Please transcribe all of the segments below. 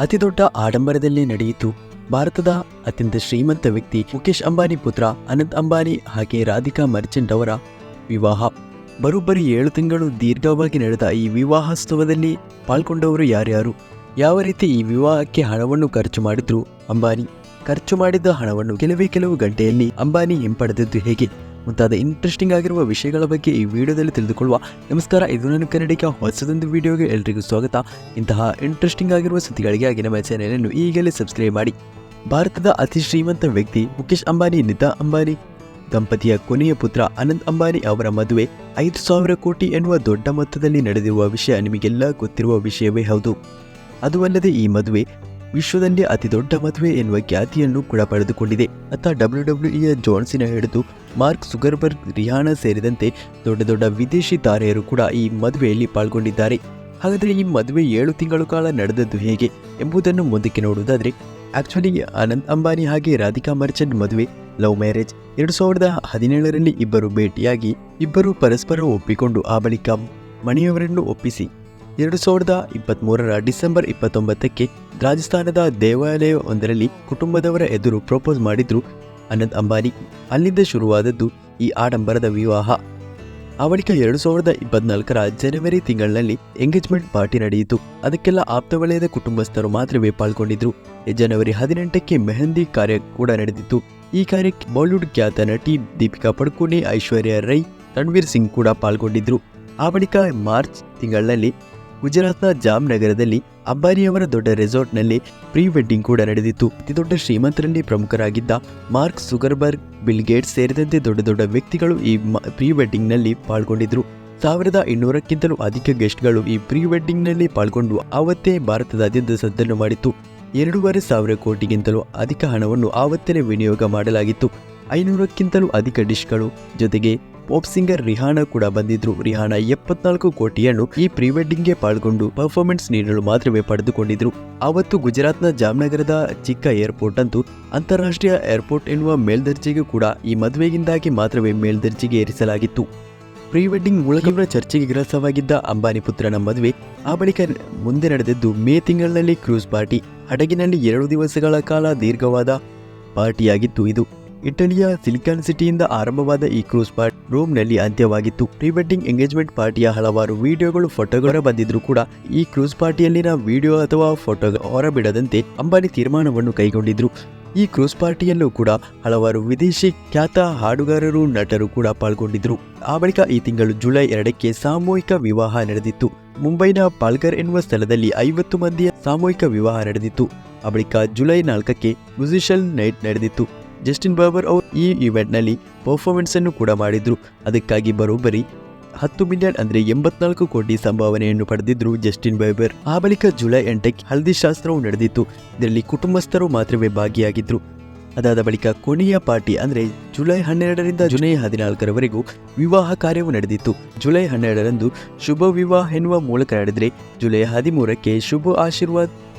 ಅತಿದೊಡ್ಡ ಆಡಂಬರದಲ್ಲೇ ನಡೆಯಿತು. ಭಾರತದ ಅತ್ಯಂತ ಶ್ರೀಮಂತ ವ್ಯಕ್ತಿ ಮುಖೇಶ್ ಅಂಬಾನಿ ಪುತ್ರ ಅನಂತ್ ಅಂಬಾನಿ ಹಾಗೆ ರಾಧಿಕಾ ಮರ್ಚೆಂಟ್ ಅವರ ವಿವಾಹ. ಬರೋಬ್ಬರಿ 7 ತಿಂಗಳು ದೀರ್ಘವಾಗಿ ನಡೆದ ಈ ವಿವಾಹೋತ್ಸವದಲ್ಲಿ ಪಾಲ್ಗೊಂಡವರು ಯಾರ್ಯಾರು, ಯಾವ ರೀತಿ ಈ ವಿವಾಹಕ್ಕೆ ಹಣವನ್ನು ಖರ್ಚು ಮಾಡಿದ್ರು ಅಂಬಾನಿ, ಖರ್ಚು ಮಾಡಿದ ಹಣವನ್ನು ಕೆಲವು ಗಂಟೆಯಲ್ಲಿ ಅಂಬಾನಿ ಹಿಂಪಡೆದದ್ದು ಹೇಗೆ ಮುಂತಾದ ಇಂಟ್ರೆಸ್ಟಿಂಗ್ ಆಗಿರುವ ವಿಷಯಗಳ ಬಗ್ಗೆ ಈ ವಿಡಿಯೋದಲ್ಲಿ ತಿಳಿದುಕೊಳ್ಳುವ. ನಮಸ್ಕಾರ, ಇದು ನನ್ನ ಕನ್ನಡಿಗ ಹೊಸದೊಂದು ವಿಡಿಯೋಗೆ ಎಲ್ರಿಗೂ ಸ್ವಾಗತ. ಇಂತಹ ಇಂಟ್ರೆಸ್ಟಿಂಗ್ ಆಗಿರುವ ಸುದ್ದಿಗಳಿಗಾಗಿ ನಮ್ಮ ಚಾನೆಲನ್ನು ಈಗಲೇ ಸಬ್ಸ್ಕ್ರೈಬ್ ಮಾಡಿ. ಭಾರತದ ಅತಿ ಶ್ರೀಮಂತ ವ್ಯಕ್ತಿ ಮುಖೇಶ್ ಅಂಬಾನಿ ನಿತಾ ಅಂಬಾನಿ ದಂಪತಿಯ ಕೊನೆಯ ಪುತ್ರ ಅನಂತ್ ಅಂಬಾನಿ ಅವರ ಮದುವೆ 5,000 ಕೋಟಿ ಎನ್ನುವ ದೊಡ್ಡ ಮೊತ್ತದಲ್ಲಿ ನಡೆದಿರುವ ವಿಷಯ ನಿಮಗೆಲ್ಲ ಗೊತ್ತಿರುವ ವಿಷಯವೇ ಹೌದು. ಅದು ಅಲ್ಲದೆ ಈ ಮದುವೆ ವಿಶ್ವದಲ್ಲಿ ಅತಿ ದೊಡ್ಡ ಮದುವೆ ಎನ್ನುವ ಖ್ಯಾತಿಯನ್ನು ಕೂಡ ಪಡೆದುಕೊಂಡಿದೆ. ಅತ್ತ WWE ಜಾನ್ಸಿನ ಹಿಡಿದು ಮಾರ್ಕ್ ಜುಕರ್ಬರ್ಗ್, ರಿಹಾನಾ ಸೇರಿದಂತೆ ದೊಡ್ಡ ವಿದೇಶಿ ತಾರೆಯರು ಕೂಡ ಈ ಮದುವೆಯಲ್ಲಿ ಪಾಲ್ಗೊಂಡಿದ್ದಾರೆ. ಹಾಗಾದರೆ ಈ ಮದುವೆ 7 ತಿಂಗಳ ಕಾಲ ನಡೆದದ್ದು ಹೇಗೆ ಎಂಬುದನ್ನು ಮುಂದಕ್ಕೆ ನೋಡುವುದಾದರೆ, ಆಕ್ಚುಲಿ ಅನಂತ್ ಅಂಬಾನಿ ಹಾಗೆ ರಾಧಿಕಾ ಮರ್ಚೆಂಟ್ ಮದುವೆ ಲವ್ ಮ್ಯಾರೇಜ್. 2017ರಲ್ಲಿ ಇಬ್ಬರು ಭೇಟಿಯಾಗಿ ಇಬ್ಬರು ಪರಸ್ಪರ ಒಪ್ಪಿಕೊಂಡು ಆ ಬಳಿಕ ಮನೆಯವರನ್ನು ಒಪ್ಪಿಸಿ 2023ರ ಡಿಸೆಂಬರ್ 29ಕ್ಕೆ ರಾಜಸ್ಥಾನದ ದೇವಾಲಯವೊಂದರಲ್ಲಿ ಕುಟುಂಬದವರ ಎದುರು ಪ್ರಪೋಸ್ ಮಾಡಿದ್ರು ಅನಂತ್ ಅಂಬಾನಿ. ಅಲ್ಲಿಂದ ಶುರುವಾದದ್ದು ಈ ಆಡಂಬರದ ವಿವಾಹ. ಆ ಬಳಿಕ 2024ರ ಜನವರಿ ತಿಂಗಳಿನಲ್ಲಿ ಎಂಗೇಜ್ಮೆಂಟ್ ಪಾರ್ಟಿ ನಡೆಯಿತು. ಅದಕ್ಕೆಲ್ಲ ಆಪ್ತ ವಲಯದ ಕುಟುಂಬಸ್ಥರು ಮಾತ್ರವೇ ಪಾಲ್ಗೊಂಡಿದ್ರು. ಜನವರಿ 18ಕ್ಕೆ ಮೆಹಂದಿ ಕಾರ್ಯ ಕೂಡ ನಡೆದಿತ್ತು. ಈ ಕಾರ್ಯಕ್ಕೆ ಬಾಲಿವುಡ್ ಖ್ಯಾತ ನಟಿ ದೀಪಿಕಾ ಪಡುಕೋಣೆ, ಐಶ್ವರ್ಯ ರೈ, ರಣವೀರ್ ಸಿಂಗ್ ಕೂಡ ಪಾಲ್ಗೊಂಡಿದ್ರು. ಆ ಬಳಿಕ ಮಾರ್ಚ್ ತಿಂಗಳಲ್ಲಿ ಗುಜರಾತ್ನ ಜಾಮ್ನಗರದಲ್ಲಿ ಅಂಬಾನಿಯವರ ದೊಡ್ಡ ರೆಸಾರ್ಟ್ನಲ್ಲಿ ಪ್ರೀ ವೆಡ್ಡಿಂಗ್ ಕೂಡ ನಡೆದಿತ್ತು. ಅತಿದೊಡ್ಡ ಶ್ರೀಮಂತರಲ್ಲಿ ಪ್ರಮುಖರಾಗಿದ್ದ ಮಾರ್ಕ್ ಜುಕರ್ಬರ್ಗ್, ಬಿಲ್ ಗೇಟ್ಸ್ ಸೇರಿದಂತೆ ದೊಡ್ಡ ವ್ಯಕ್ತಿಗಳು ಈ ಪ್ರೀ ವೆಡ್ಡಿಂಗ್ನಲ್ಲಿ ಪಾಲ್ಗೊಂಡಿದ್ರು. 1200ಕ್ಕಿಂತಲೂ ಅಧಿಕ ಗೆಸ್ಟ್ಗಳು ಈ ಪ್ರೀ ವೆಡ್ಡಿಂಗ್ನಲ್ಲಿ ಪಾಲ್ಗೊಂಡು ಆವತ್ತೇ ಭಾರತದಾದ್ಯಂತ ಸದ್ದನ್ನು ಮಾಡಿತ್ತು. 2,500 ಕೋಟಿಗಿಂತಲೂ ಅಧಿಕ ಹಣವನ್ನು ಆವತ್ತೇ ವಿನಿಯೋಗ ಮಾಡಲಾಗಿತ್ತು. 500ಕ್ಕಿಂತಲೂ ಅಧಿಕ ಡಿಶ್ಗಳು, ಜೊತೆಗೆ ಪಾಪ್ ಸಿಂಗರ್ ರಿಹಾನಾ ಕೂಡ ಬಂದಿದ್ರು. ರಿಹಾನಾ 74 ಕೋಟಿಯನ್ನು ಈ ಪ್ರೀ ವೆಡ್ಡಿಂಗ್ಗೆ ಪಾಲ್ಗೊಂಡು ಪರ್ಫಾರ್ಮೆನ್ಸ್ ನೀಡಲು ಮಾತ್ರವೇ ಪಡೆದುಕೊಂಡಿದ್ರು. ಆವತ್ತು ಗುಜರಾತ್ನ ಜಾಮ್ನಗರದ ಚಿಕ್ಕ ಏರ್ಪೋರ್ಟ್ ಅಂತೂ ಅಂತಾರಾಷ್ಟ್ರೀಯ ಏರ್ಪೋರ್ಟ್ ಎನ್ನುವ ಮೇಲ್ದರ್ಜೆಗೂ ಕೂಡ ಈ ಮದುವೆಯಿಂದಾಗಿ ಮಾತ್ರವೇ ಮೇಲ್ದರ್ಜೆಗೆ ಏರಿಸಲಾಗಿತ್ತು. ಪ್ರೀ ವೆಡ್ಡಿಂಗ್ ಮೂಲಕ ಚರ್ಚೆಗೆ ಗ್ರಾಸವಾಗಿದ್ದ ಅಂಬಾನಿ ಪುತ್ರನ ಮದುವೆ ಆ ಬಳಿಕ ಮುಂದೆ ನಡೆದಿದ್ದು ಮೇ ತಿಂಗಳಿನಲ್ಲಿ ಕ್ರೂಸ್ ಪಾರ್ಟಿ. ಹಡಗಿನಲ್ಲಿ 2 ದಿವಸಗಳ ಕಾಲ ದೀರ್ಘವಾದ ಪಾರ್ಟಿಯಾಗಿತ್ತು ಇದು. ಇಟಲಿಯ ಸಿಲಿಕಾನ್ ಸಿಟಿಯಿಂದ ಆರಂಭವಾದ ಈ ಕ್ರೂಸ್ ಪಾರ್ಟಿ ರೋಮ್ನಲ್ಲಿ ಅಂತ್ಯವಾಗಿತ್ತು. ಪ್ರೀ ವೆಡ್ಡಿಂಗ್ ಎಂಗೇಜ್ಮೆಂಟ್ ಪಾರ್ಟಿಯ ಹಲವಾರು ವಿಡಿಯೋಗಳು, ಫೋಟೋಗಳು ಬಂದಿದ್ರು ಕೂಡ ಈ ಕ್ರೂಸ್ ಪಾರ್ಟಿಯಲ್ಲಿನ ವಿಡಿಯೋ ಅಥವಾ ಫೋಟೋ ಹೊರಬಿಡದಂತೆ ಅಂಬಾನಿ ತೀರ್ಮಾನವನ್ನು ಕೈಗೊಂಡಿದ್ರು. ಈ ಕ್ರೂಸ್ ಪಾರ್ಟಿಯಲ್ಲೂ ಕೂಡ ಹಲವಾರು ವಿದೇಶಿ ಖ್ಯಾತ ಹಾಡುಗಾರರು, ನಟರು ಕೂಡ ಪಾಲ್ಗೊಂಡಿದ್ರು. ಆ ಬಳಿಕ ಈ ತಿಂಗಳು ಜುಲೈ 2ಕ್ಕೆ ಸಾಮೂಹಿಕ ವಿವಾಹ ನಡೆದಿತ್ತು. ಮುಂಬೈನ ಪಾಲ್ಘರ್ ಎನ್ನುವ ಸ್ಥಳದಲ್ಲಿ 50 ಮಂದಿಯ ಸಾಮೂಹಿಕ ವಿವಾಹ ನಡೆದಿತ್ತು. ಆ ಬಳಿಕ ಜುಲೈ 4ಕ್ಕೆ ಮ್ಯೂಸಿಷಿಯಲ್ ನೈಟ್ ನಡೆದಿತ್ತು. ಜಸ್ಟಿನ್ ಬೀಬರ್ ಅವರು ಈ ಇವೆಂಟ್ನಲ್ಲಿ ಪರ್ಫಾರ್ಮೆನ್ಸ್ ಅನ್ನು ಕೂಡ ಮಾಡಿದ್ರು. ಅದಕ್ಕಾಗಿ ಬರೋಬ್ಬರಿ 10 ಮಿಲಿಯನ್ ಅಂದರೆ 84 ಕೋಟಿ ಸಂಭಾವನೆಯನ್ನು ಪಡೆದಿದ್ರು ಜಸ್ಟಿನ್ ಬೀಬರ್. ಆ ಬಳಿಕ ಜುಲೈ 8ಕ್ಕೆ ಹಲ್ದಿ ಶಾಸ್ತ್ರವು ನಡೆದಿತ್ತು. ಇದರಲ್ಲಿ ಕುಟುಂಬಸ್ಥರು ಮಾತ್ರವೇ ಭಾಗಿಯಾಗಿದ್ರು. ಅದಾದ ಬಳಿಕ ಕೊನೆಯ ಪಾರ್ಟಿ ಅಂದರೆ ಜುಲೈ 12ರಿಂದ ಜುಲೈ 14ರವರೆಗೂ ವಿವಾಹ ಕಾರ್ಯವು ನಡೆದಿತ್ತು. ಜುಲೈ 12ರಂದು ಶುಭ ವಿವಾಹ ಎನ್ನುವ ಮೂಲಕ ನಡೆದರೆ ಜುಲೈ 13ಕ್ಕೆ ಶುಭ ಆಶೀರ್ವಾದ್,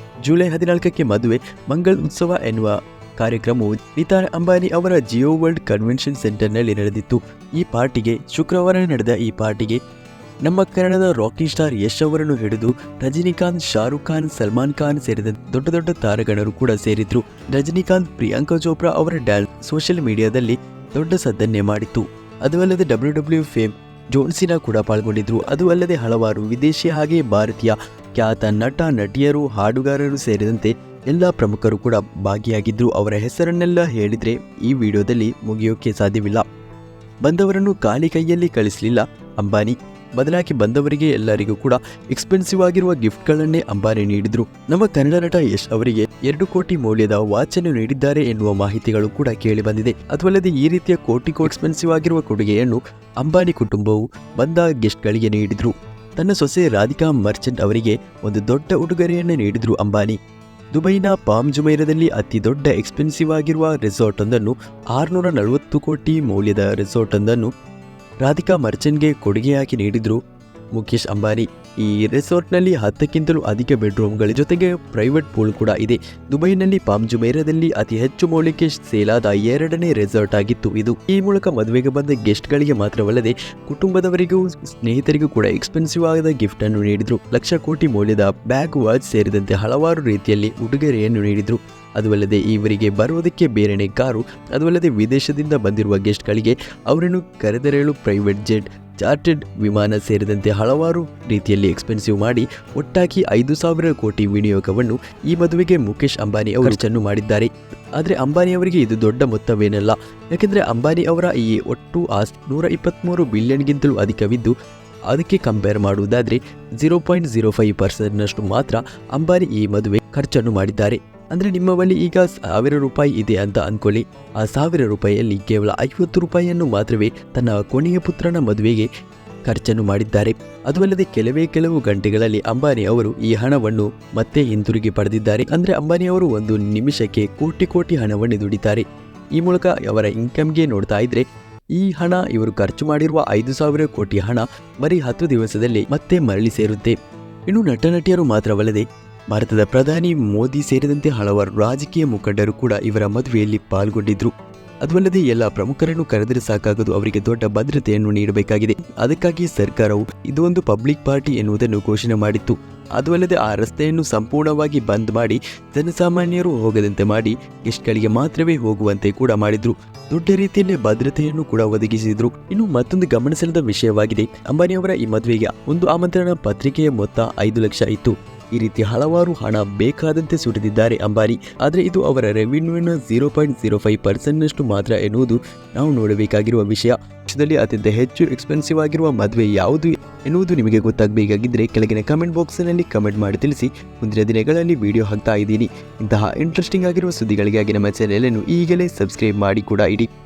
ಜುಲೈ 14ಕ್ಕೆ ಮದುವೆ ಮಂಗಳ್ ಉತ್ಸವ ಎನ್ನುವ ಕಾರ್ಯಕ್ರಮವು ನಿತಾ ಅಂಬಾನಿ ಅವರ ಜಿಯೋ ವರ್ಲ್ಡ್ ಕನ್ವೆನ್ಷನ್ ಸೆಂಟರ್ನಲ್ಲಿ ನಡೆದಿತ್ತು. ಈ ಪಾರ್ಟಿಗೆ ಶುಕ್ರವಾರ ನಡೆದ ಈ ಪಾರ್ಟಿಗೆ ನಮ್ಮ ಕನ್ನಡದ ರಾಕಿಂಗ್ ಸ್ಟಾರ್ ಯಶ್ ಅವರನ್ನು ಹಿಡಿದು ರಜನಿಕಾಂತ್, ಶಾರುಖ್ ಖಾನ್, ಸಲ್ಮಾನ್ ಖಾನ್ ಸೇರಿದಂತೆ ದೊಡ್ಡ ತಾರೆಗಣರು ಕೂಡ ಸೇರಿದ್ರು. ರಜನಿಕಾಂತ್, ಪ್ರಿಯಾಂಕಾ ಚೋಪ್ರಾ ಅವರ ಡ್ಯಾನ್ಸ್ ಸೋಷಿಯಲ್ ಮೀಡಿಯಾದಲ್ಲಿ ದೊಡ್ಡ ಸದ್ದನ್ನೇ ಮಾಡಿತ್ತು. ಅದು ಅಲ್ಲದೆ WWE ಫೇಮ್ ಜಾನ್ಸಿನ ಕೂಡ ಪಾಲ್ಗೊಂಡಿದ್ರು. ಅದು ಅಲ್ಲದೆ ಹಲವಾರು ವಿದೇಶಿ ಹಾಗೆ ಭಾರತೀಯ ಖ್ಯಾತ ನಟ, ನಟಿಯರು, ಹಾಡುಗಾರರು ಸೇರಿದಂತೆ ಎಲ್ಲ ಪ್ರಮುಖರು ಕೂಡ ಭಾಗಿಯಾಗಿದ್ರು. ಅವರ ಹೆಸರನ್ನೆಲ್ಲ ಹೇಳಿದ್ರೆ ಈ ವಿಡಿಯೋದಲ್ಲಿ ಮುಗಿಯೋಕೆ ಸಾಧ್ಯವಿಲ್ಲ. ಬಂದವರನ್ನು ಖಾಲಿ ಕೈಯಲ್ಲಿ ಕಳಿಸಲಿಲ್ಲ ಅಂಬಾನಿ. ಬದಲಾಗಿ ಬಂದವರಿಗೆ ಎಲ್ಲರಿಗೂ ಕೂಡ ಎಕ್ಸ್ಪೆನ್ಸಿವ್ ಆಗಿರುವ ಗಿಫ್ಟ್ಗಳನ್ನೇ ಅಂಬಾನಿ ನೀಡಿದ್ರು. ನಮ್ಮ ಕನ್ನಡ ನಟ ಯಶ್ ಅವರಿಗೆ 2 ಕೋಟಿ ಮೌಲ್ಯದ ವಾಚ್ ಅನ್ನು ನೀಡಿದ್ದಾರೆ ಎನ್ನುವ ಮಾಹಿತಿಗಳು ಕೂಡ ಕೇಳಿ ಬಂದಿದೆ. ಅದಲ್ಲದೆ ಈ ರೀತಿಯ ಕೋಟಿ ಎಕ್ಸ್ಪೆನ್ಸಿವ್ ಆಗಿರುವ ಕೊಡುಗೆಯನ್ನು ಅಂಬಾನಿ ಕುಟುಂಬವು ಬಂದ ಗೆಸ್ಟ್ಗಳಿಗೆ ನೀಡಿದ್ರು. ತನ್ನ ಸೊಸೆ ರಾಧಿಕಾ ಮರ್ಚೆಂಟ್ ಅವರಿಗೆ ಒಂದು ದೊಡ್ಡ ಉಡುಗೊರೆಯನ್ನು ನೀಡಿದ್ರು ಅಂಬಾನಿ. ದುಬೈನ ಪಾಮ್ ಜುಮೈರಾದಲ್ಲಿ ಅತಿ ದೊಡ್ಡ ಎಕ್ಸ್ಪೆನ್ಸಿವ್ ಆಗಿರುವ ರೆಸಾರ್ಟ್ ಒಂದನ್ನು 640 ಕೋಟಿ ಮೌಲ್ಯದ ರೆಸಾರ್ಟ್ ಒಂದನ್ನು ರಾಧಿಕಾ ಮರ್ಚೆಂಟ್ಗೆ ಕೊಡುಗೆಯಾಗಿ ನೀಡಿದ್ರು ಮುಖೇಶ್ ಅಂಬಾನಿ. ಈ ರೆಸಾರ್ಟ್ನಲ್ಲಿ 10ಕ್ಕಿಂತಲೂ ಅಧಿಕ ಬೆಡ್ರೂಮ್ಗಳ ಜೊತೆಗೆ ಪ್ರೈವೇಟ್ ಪೂಲ್ ಕೂಡ ಇದೆ. ದುಬೈನಲ್ಲಿ ಪಾಮ್ ಜುಮೇರಾದಲ್ಲಿ ಅತಿ ಹೆಚ್ಚು ಮೌಲ್ಯಕ್ಕೆ ಸೇಲಾದ 2ನೇ ರೆಸಾರ್ಟ್ ಆಗಿತ್ತು ಇದು. ಈ ಮೂಲಕ ಮದುವೆಗೆ ಬಂದ ಗೆಸ್ಟ್ಗಳಿಗೆ ಮಾತ್ರವಲ್ಲದೆ ಕುಟುಂಬದವರಿಗೂ ಸ್ನೇಹಿತರಿಗೂ ಕೂಡ ಎಕ್ಸ್ಪೆನ್ಸಿವ್ ಆದ ಗಿಫ್ಟ್ ಅನ್ನು ನೀಡಿದ್ರು. ಲಕ್ಷ ಕೋಟಿ ಮೌಲ್ಯದ ಬ್ಯಾಗ್, ವಾಚ್ ಸೇರಿದಂತೆ ಹಲವಾರು ರೀತಿಯಲ್ಲಿ ಉಡುಗೊರೆಯನ್ನು ನೀಡಿದ್ರು. ಅದು ಅಲ್ಲದೆ ಇವರಿಗೆ ಬರುವುದಕ್ಕೆ ಬೇರೆನೆ ಕಾರು, ಅದು ಅಲ್ಲದೆ ವಿದೇಶದಿಂದ ಬಂದಿರುವ ಗೆಸ್ಟ್ಗಳಿಗೆ ಅವರನ್ನು ಕರೆದೊಯ್ಯಲು ಪ್ರೈವೇಟ್ ಜೆಟ್, ಚಾರ್ಟೆಡ್ ವಿಮಾನ ಸೇರಿದಂತೆ ಹಲವಾರು ರೀತಿಯಲ್ಲಿ ಎಕ್ಸ್ಪೆನ್ಸಿವ್ ಮಾಡಿ ಒಟ್ಟಾಗಿ 5,000 ಕೋಟಿ ವಿನಿಯೋಗವನ್ನು ಈ ಮದುವೆಗೆ ಮುಖೇಶ್ ಅಂಬಾನಿ ಅವರು ಖರ್ಚನ್ನು ಮಾಡಿದ್ದಾರೆ. ಆದರೆ ಅಂಬಾನಿ ಅವರಿಗೆ ಇದು ದೊಡ್ಡ ಮೊತ್ತವೇನಲ್ಲ. ಯಾಕೆಂದರೆ ಅಂಬಾನಿ ಅವರ ಈ ಒಟ್ಟು ಆಸ್ತಿ 123 ಬಿಲಿಯನ್ಗಿಂತಲೂ ಅಧಿಕವಿದ್ದು, ಅದಕ್ಕೆ ಕಂಪೇರ್ ಮಾಡುವುದಾದರೆ 0.05% ಮಾತ್ರ ಅಂಬಾನಿ ಈ ಮದುವೆ ಖರ್ಚನ್ನು ಮಾಡಿದ್ದಾರೆ. ಅಂದರೆ ನಿಮ್ಮ ಬಳಿ ಈಗ 1,000 ರೂಪಾಯಿ ಇದೆ ಅಂತ ಅಂದ್ಕೊಳ್ಳಿ. ಆ 1,000 ರೂಪಾಯಿಯಲ್ಲಿ ಕೇವಲ 50 ರೂಪಾಯಿಯನ್ನು ಮಾತ್ರವೇ ತನ್ನ ಕೊನೆಯ ಪುತ್ರನ ಮದುವೆಗೆ ಖರ್ಚನ್ನು ಮಾಡಿದ್ದಾರೆ. ಅದು ಅಲ್ಲದೆ ಕೆಲವು ಗಂಟೆಗಳಲ್ಲಿ ಅಂಬಾನಿ ಅವರು ಈ ಹಣವನ್ನು ಮತ್ತೆ ಹಿಂತಿರುಗಿ ಪಡೆದಿದ್ದಾರೆ. ಅಂದರೆ ಅಂಬಾನಿ ಅವರು ಒಂದು ನಿಮಿಷಕ್ಕೆ ಕೋಟಿ ಹಣವನ್ನು ದುಡಿತಾರೆ. ಈ ಮೂಲಕ ಅವರ ಇನ್ಕಮ್ಗೆ ನೋಡ್ತಾ ಇದ್ರೆ ಈ ಹಣ ಇವರು ಖರ್ಚು ಮಾಡಿರುವ 5,000 ಕೋಟಿ ಹಣ ಬರೀ 10 ದಿವಸದಲ್ಲಿ ಮತ್ತೆ ಮರಳಿ ಸೇರುತ್ತೆ. ಇನ್ನು ನಟನಟಿಯರು ಮಾತ್ರವಲ್ಲದೆ ಭಾರತದ ಪ್ರಧಾನಿ ಮೋದಿ ಸೇರಿದಂತೆ ಹಲವಾರು ರಾಜಕೀಯ ಮುಖಂಡರು ಕೂಡ ಇವರ ಮದುವೆಯಲ್ಲಿ ಪಾಲ್ಗೊಂಡಿದ್ರು. ಅದಲ್ಲದೆ ಎಲ್ಲ ಪ್ರಮುಖರನ್ನು ಕರೆದರೆ ಸಾಕಾಗದು, ಅವರಿಗೆ ದೊಡ್ಡ ಭದ್ರತೆಯನ್ನು ನೀಡಬೇಕಾಗಿದೆ. ಅದಕ್ಕಾಗಿ ಸರ್ಕಾರವು ಇದು ಒಂದು ಪಬ್ಲಿಕ್ ಪಾರ್ಟಿ ಎನ್ನುವುದನ್ನು ಘೋಷಣೆ ಮಾಡಿತ್ತು. ಅದು ಅಲ್ಲದೆ ಆ ರಸ್ತೆಯನ್ನು ಸಂಪೂರ್ಣವಾಗಿ ಬಂದ್ ಮಾಡಿ ಜನಸಾಮಾನ್ಯರು ಹೋಗದಂತೆ ಮಾಡಿ ಗೆಸ್ಟ್ಗಳಿಗೆ ಮಾತ್ರವೇ ಹೋಗುವಂತೆ ಕೂಡ ಮಾಡಿದ್ರು. ದೊಡ್ಡ ರೀತಿಯಲ್ಲಿ ಭದ್ರತೆಯನ್ನು ಕೂಡ ಒದಗಿಸಿದ್ರು. ಇನ್ನು ಮತ್ತೊಂದು ಗಮನಿಸದ ವಿಷಯವಾಗಿದೆ, ಅಂಬಾನಿ ಅವರ ಈ ಮದುವೆಗೆ ಒಂದು ಆಮಂತ್ರಣ ಪತ್ರಿಕೆಯ ಮೊತ್ತ 5 ಲಕ್ಷ ಇತ್ತು. ಈ ರೀತಿ ಹಲವಾರು ಹಣ ಬೇಕಾದಂತೆ ಸುರಿದಿದ್ದಾರೆ ಅಂಬಾನಿ. ಆದರೆ ಇದು ಅವರ ರೆವಿನ್ಯೂನ 0.05% ಮಾತ್ರ ಎನ್ನುವುದು ನಾವು ನೋಡಬೇಕಾಗಿರುವ ವಿಷಯ. ದೇಶದಲ್ಲಿ ಅತ್ಯಂತ ಹೆಚ್ಚು ಎಕ್ಸ್ಪೆನ್ಸಿವ್ ಆಗಿರುವ ಮದುವೆ ಯಾವುದು ಎನ್ನುವುದು ನಿಮಗೆ ಗೊತ್ತಾಗಬೇಕಾಗಿದ್ದರೆ ಕೆಳಗಿನ ಕಮೆಂಟ್ ಬಾಕ್ಸ್ನಲ್ಲಿ ಕಮೆಂಟ್ ಮಾಡಿ ತಿಳಿಸಿ. ಮುಂದಿನ ದಿನಗಳಲ್ಲಿ ವಿಡಿಯೋ ಹಾಕ್ತಾ ಇದ್ದೀನಿ. ಇಂತಹ ಇಂಟ್ರೆಸ್ಟಿಂಗ್ ಆಗಿರುವ ಸುದ್ದಿಗಳಿಗಾಗಿ ನಮ್ಮ ಚಾನೆಲ್ ಅನ್ನು ಈಗಲೇ ಸಬ್ಸ್ಕ್ರೈಬ್ ಮಾಡಿ ಕೂಡ ಇಡಿ.